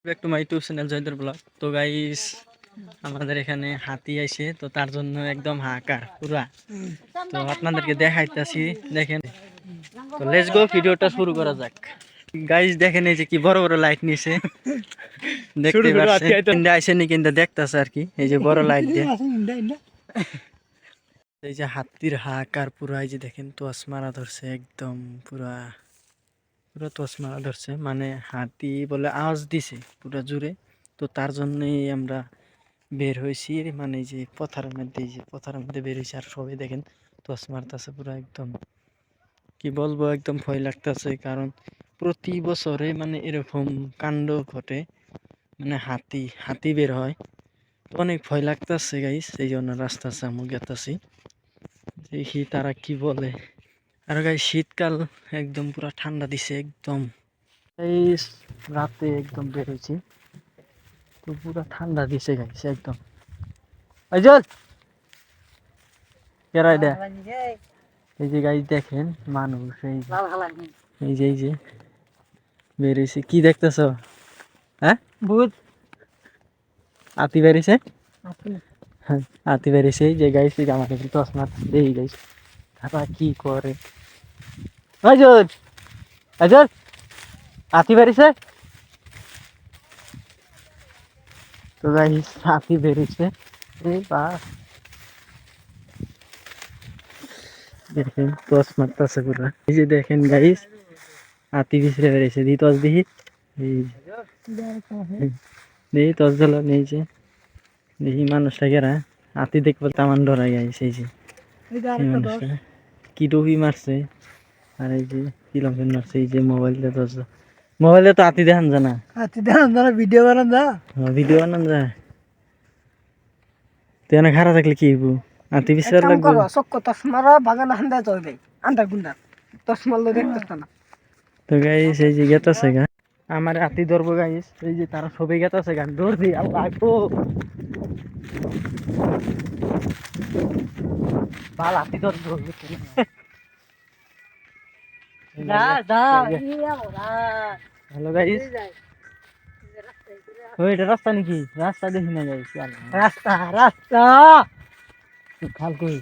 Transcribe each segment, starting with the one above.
Back to my YouTube channel জয়দের vlog. তো guys আমাদের এখানে হাতি আইছে, তো তার জন্য একদম হাহাকার পুরা। তো আপনাদেরকে দেখাইতেছি, দেখেন। তো লেটস গো, ভিডিওটা শুরু করা যাক। গাইস দেখেন এই যে কি বড় বড় লাইট নিছে, দেখতে পাচ্ছেন আইছে নি কিন্তু দেখতাছে আর কি, এই যে বড় লাইট দিয়ে। এই যে হাতির হাহাকার পুরা, এই যে দেখেন তোয়াস মারা ধরছে একদম পুরা পুরো তোষ মারা ধরছে, মানে হাতি বলে আওয়াজ দিছে পুরা জুড়ে। তো তার জন্যই আমরা বের হয়েছি, মানে এই যে পথারের মধ্যে, এই যে পথারের মধ্যে বের হয়েছি। আর সবাই দেখেন তোষ মারতেছে পুরা, একদম কি বলবো, একদম ভয় লাগতেছে। কারণ প্রতি বছরে মানে এরকম কাণ্ড ঘটে, মানে হাতি হাতি বের হয়। তো অনেক ভয় লাগতেছে গাইস, এই জন্য রাস্তা সামু গেতাছি, দেখি তারা কি বলে। আর গাইস শীতকাল, একদম পুরা ঠান্ডা দিছে একদম। এই রাতে একদম বের হয়েছি, তো পুরা ঠান্ডা দিছে গাইছে একদম। আইজল কেরা এটা, এই যে গাইস দেখেন মানুষ, এই যে বের হয়েছে। কি দেখতেছ? হ্যাঁ, ভূত হাতি বেরিয়েছে, হাতি বেরিয়েছে। এই যে গাইস আমাকে তসমাত এই গাইস তারা কি করে। আইজল আইজল হাতি বেরিয়েছে। তো গাইস হাতি বেরিয়েছে, এই বা দেখেন টস মারতেছে পুরা। এই যে দেখেন গাইস হাতি বিছড়ে বেরিয়েছে, দি টস দিহি, এই দেখি টস দিল নিয়েছে, দেখি মানুষটা কেরা। হাতি দেখবো তামান ডরাই গাইছে, এই যে এই মানুষটা কি টুপি মারছে, আর এই যে কি লম্পেন মারছে। এই যে মোবাইলটা টস, মোবাইলে তো হাতি দেখান জানা, হাতি দেখান জানা, ভিডিও বানান যা, ভিডিও বানান যায়। তুই না খারাপ থাকলে কি হইব, হাতি বিছড়ে লাগবে। তসমারা বাগান হান্দা চলবে আন্দা গুন্ডা তসমাল দেখতেছ না। তো গাইস এই যে গেতাছে গা, আমার হাতি ধরবো গাইস, এই যে তারা সবাই গেতাছে গা, দৌড় দি আল্লাহ গো। বাল হাতি ধরবো হ্যালো গাইস। ওই এটা রাস্তা নাকি? রাস্তা দেখি না গাইস, রাস্তা রাস্তা খাল কই,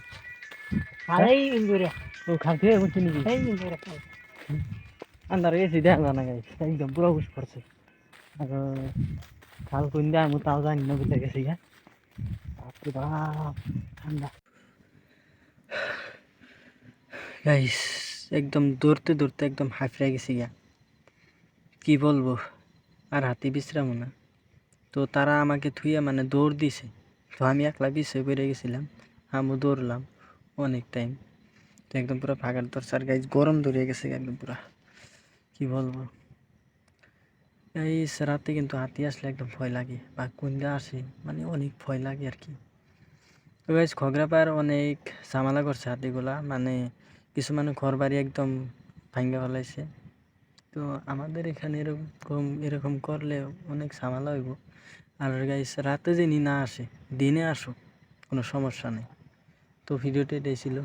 খালেই ইন্দুরে, ও খাল থেকে বুঝছি নাকি, এই ইন্দুরে খাল আন্দার গেছি দেখা না গাইস, একদম পুরো হুশ পড়ছে। আর খাল কোন দিয়ে আমি তাও জানি না, বুঝে গেছি গা। বাপরে বাপ ঠান্ডা গাইস, একদম দৌড়তে দৌড়তে একদম হাঁফড়ে গেছি গা, কি বলবো। আর হাতি বিশ্রামও না। তো তারা আমাকে থুইয়া মানে দৌড় দিছে, তো আমি একলা পিছিয়ে পড়ে গেছিলাম। আমি দৌড়লাম অনেক টাইম, তো একদম পুরো ফাঁকার দরছে। আর গাইস গরম ধরে গেছে একদম পুরা, কি বলবো। এই রাতে কিন্তু হাতি আসলে একদম ভয় লাগে, বা কুন্দা আসে মানে অনেক ভয় লাগে আর কি। তো গাইস খগরাপাড় অনেক ঝামেলা করছে হাতিগুলা, মানে কিছু মানুষ ঘর বাড়ি একদম ভাঙ্গা ফেলাইছে। তো আমাদের এখানে এরকম এরকম করলে অনেক ঝামেলা হইব। আর গাইস রাতে যিনি না আসে, দিনে আসুক, কোনো সমস্যা নেই। তো ভিডিওটা এটাই ছিল।